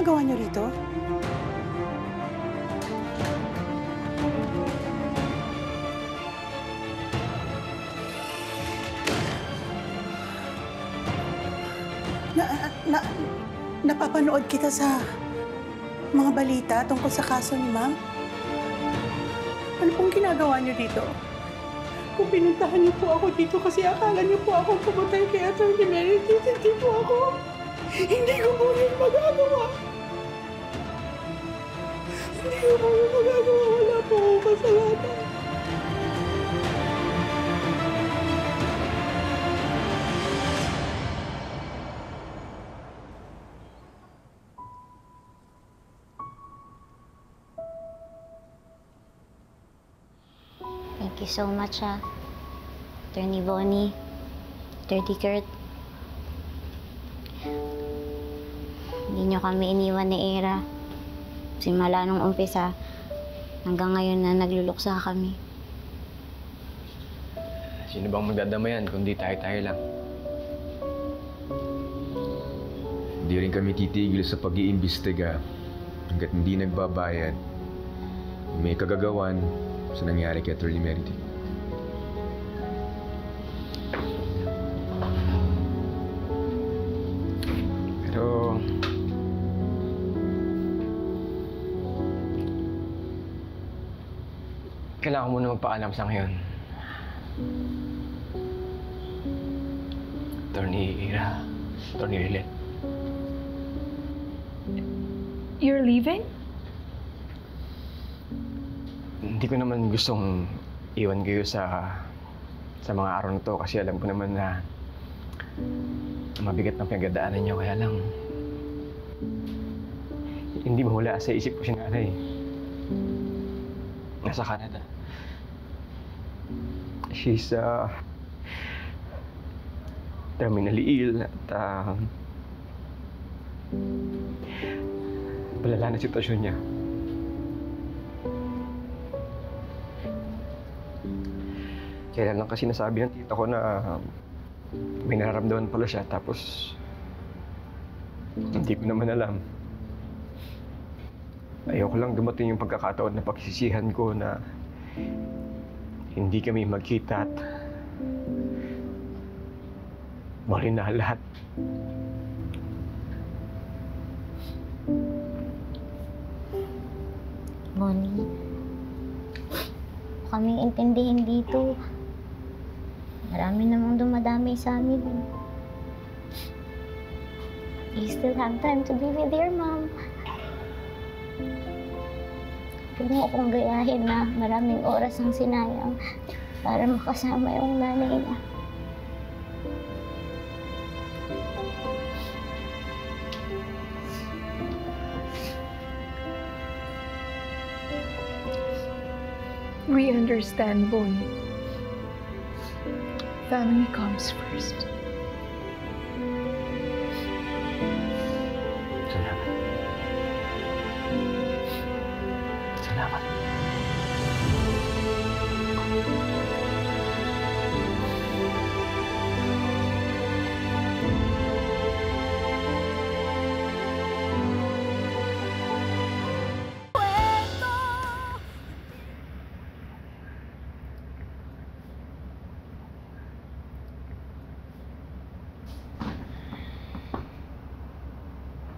ginagawa niyo rito? Napapanood kita sa mga balita tungkol sa kaso ni Ma'am. Ano pong ginagawa niyo dito? Kung pinuntahan niyo po ako dito kasi akala niyo po ako pumatay kay Atty. Meredith, hindi po ako. Hindi ko po yun magagawa. Hindi ko po yun magagawa. Wala po akong kasalanan. Thank you so much, Attorney Bonnie, Attorney Kurt. Hindi niyo kami iniwan ni Era. Simula nung umpisa, hanggang ngayon na nagluluksa kami. Sino bang magdadamayan kundi tayo-tayo lang? Hindi rin kami titigil sa pag-iimbestiga hanggat hindi nagbabayad. May kagagawan sa nangyari kay Atty. Meredith. Pero... kailangan ko muna magpaalam sa ngayon. Attorney Ira, Attorney Lilet. You're leaving? Hindi ko naman gustong iwan kayo sa mga araw na to kasi alam ko naman na mabigat ng pinagdadaanan niyo. Kaya lang, hindi mawala sa isip ko si nanay. Nasa Canada. She's terminally ill at palala na sitwasyon niya. Kailan lang kasi nasabi ng tita ko na may nararamdaman pala siya, tapos hindi ko naman alam. Ayoko lang dumating yung pagkakataon na pagsisihan ko na hindi kami magkita at mali na lahat. Bonnie, kaming intindihin dito. Marami namang dumadami sa amin. You still have time to be with your mom. Huwag mo akong gayahin na maraming oras ang sinayang para makasama yung nanay niya. We understand, Bonnie. Family comes first. Salamat. Salamat.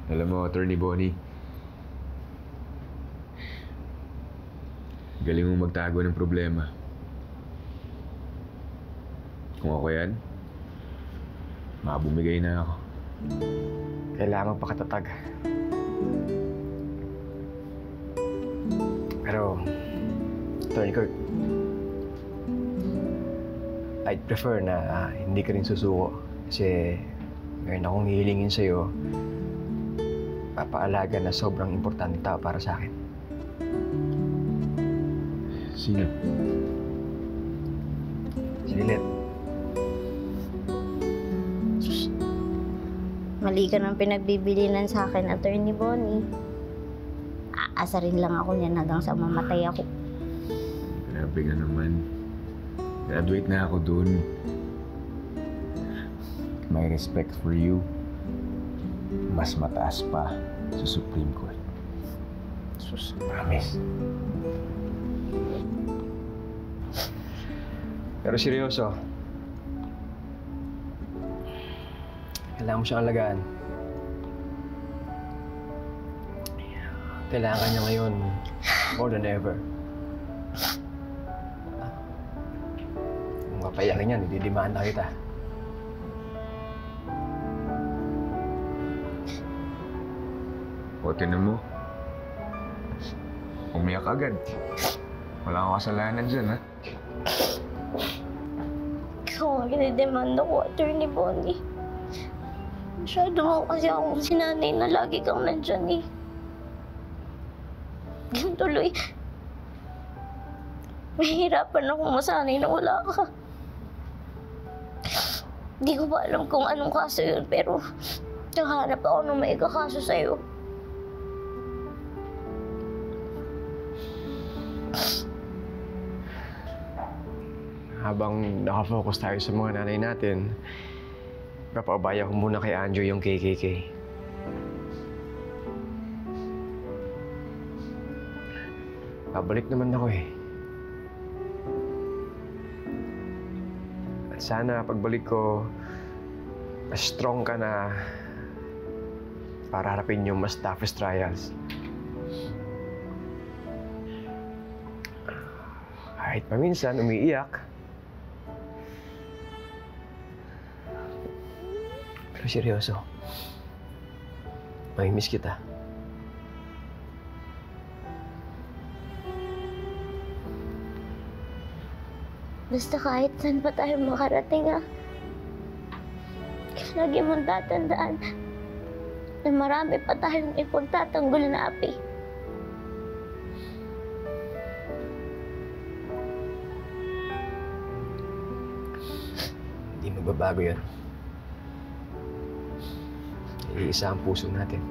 Alam mo, Atty. Bonnie, galing mong magtago ng problema. Kung ako yan, makabumigay na ako. Kailangan magpakatatag. Pero, Attorney Kurt, I'd prefer na hindi ka rin susuko. Kasi meron akong hihilingin sa'yo. Papaalaga na sobrang importante tao para sa akin. Sino? Si Lilet. Mali ka ng pinagbibilinan sa akin, Attorney Bonnie. Aasa rin lang ako niyan hanggang sa mamatay ako. Grabe ka naman. Graduate na ako dun. My respect for you, mas mataas pa sa Supreme Court. Sus, promise. Pero seryoso, kailangan mo siyang alagaan. Kailangan ka niya ngayon more than ever. Kung mapayakin yan, ididimanda kita. O, tinan mo. Umiyak agad. Wala kang kasalanan dyan, ha? Ikaw ang kinidemanda ko, Attorney Bonnie. Masyado mo kasi akong sinanay na lagi kang nandyan eh. Yan tuloy. Mahihirapan akong masanay na wala ka. Hindi ko pa alam kung anong kaso yun, pero nakahanap ako ng may kakaso sa'yo. Habang nakafocus tayo sa mga nanay natin, papaabaya ko muna kay Andrew yung KKK. Babalik naman ako eh. At sana pagbalik ko, mas strong ka na para harapin yung mas toughest trials. Kahit paminsan umiiyak, pero seryoso, may miss kita. Basta kahit saan pa tayo makarating lagi mong tatandaan na marami pa tayong ipagtatanggol na api. Hindi magbabago yan. Iisa ang puso natin.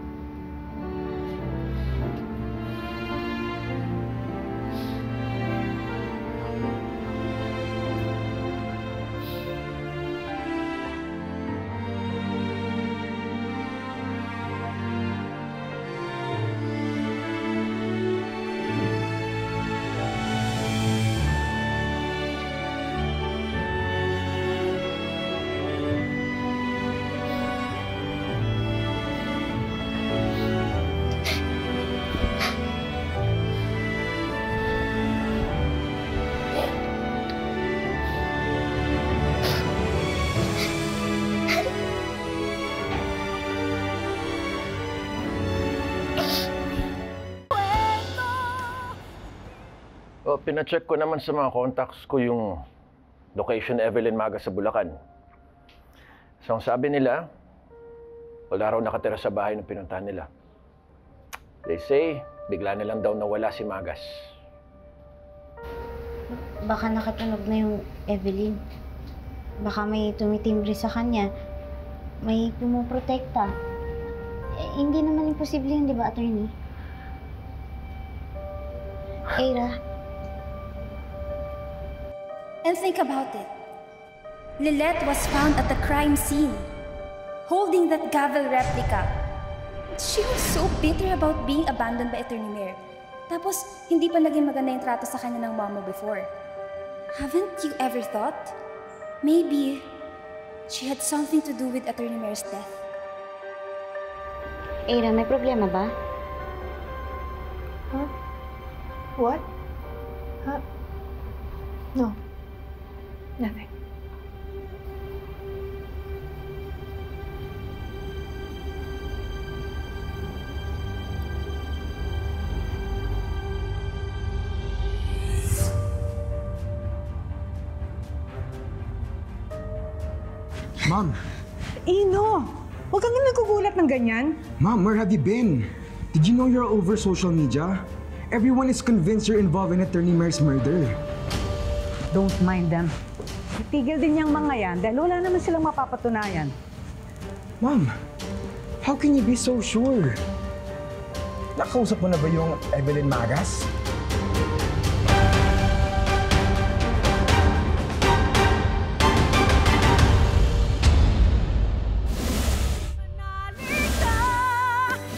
O, pinacheck ko naman sa mga contacts ko yung location ni Evelyn Maga sa Bulacan. So, ang sabi nila, wala raw nakatira sa bahay ng pinuntahan nila. They say, bigla nilang daw nawala si Magas. Baka nakatunog na yung Evelyn. Baka may tumitimbre sa kanya. May pumuprotekta. Hindi naman imposible yun, di ba, attorney? Eira. And think about it. Lilette was found at the crime scene, holding that gavel replica. She was so bitter about being abandoned by Attorney Mayor. Tapos, hindi pa naging maganda yung trato sa kanya ng mama before. Haven't you ever thought? Maybe she had something to do with Attorney Mayor's death. Eira, may problema ba? Huh? What? Huh? No. Nothing. Mom! Ino! Huwag kang nagugulat ng ganyan. Mom, where have you been? Did you know you're all over social media? Everyone is convinced you're involved in Attorney Mayor's murder. Don't mind them. Itigil din niyang mga yan dahil wala naman silang mapapatunayan. Mom, how can you be so sure? Nakausap mo na ba yung Evelyn Magas?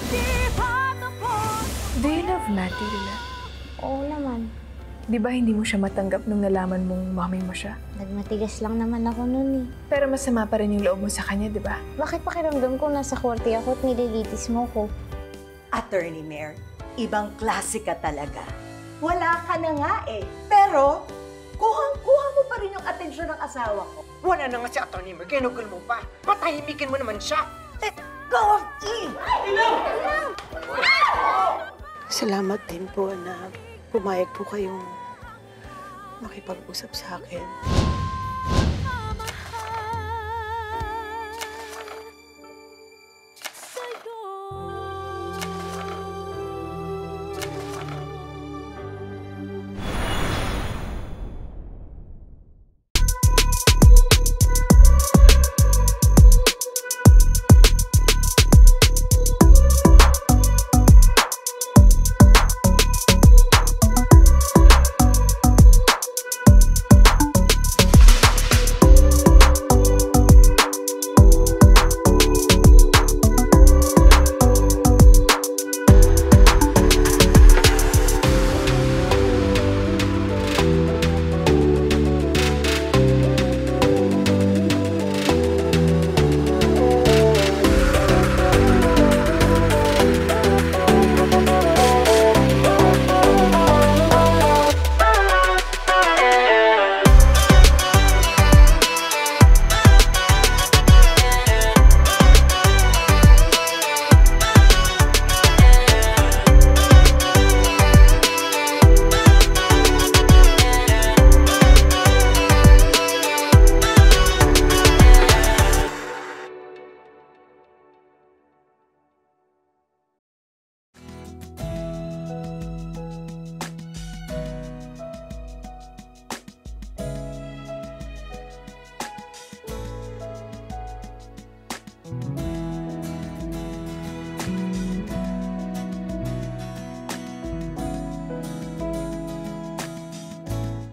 Di Di ba hindi mo siya matanggap nung nalaman mong mami mo siya? Nagmatigas lang naman ako nun eh. Pero masama pa rin yung loob mo sa kanya, di ba? Bakit pakiramdam ko nasa kwarti ako at nililitis mo ko? Attorney Mayor, ibang klase ka talaga. Wala ka na nga eh. Pero, kuhang-kuha mo pa rin yung atensyon ng asawa ko. Wala na nga si Atty. Mer, ginugol mo pa. Patahimikin mo naman siya. Let go of me! Salamat din po na pumayag po kayong makipag-usap sa akin.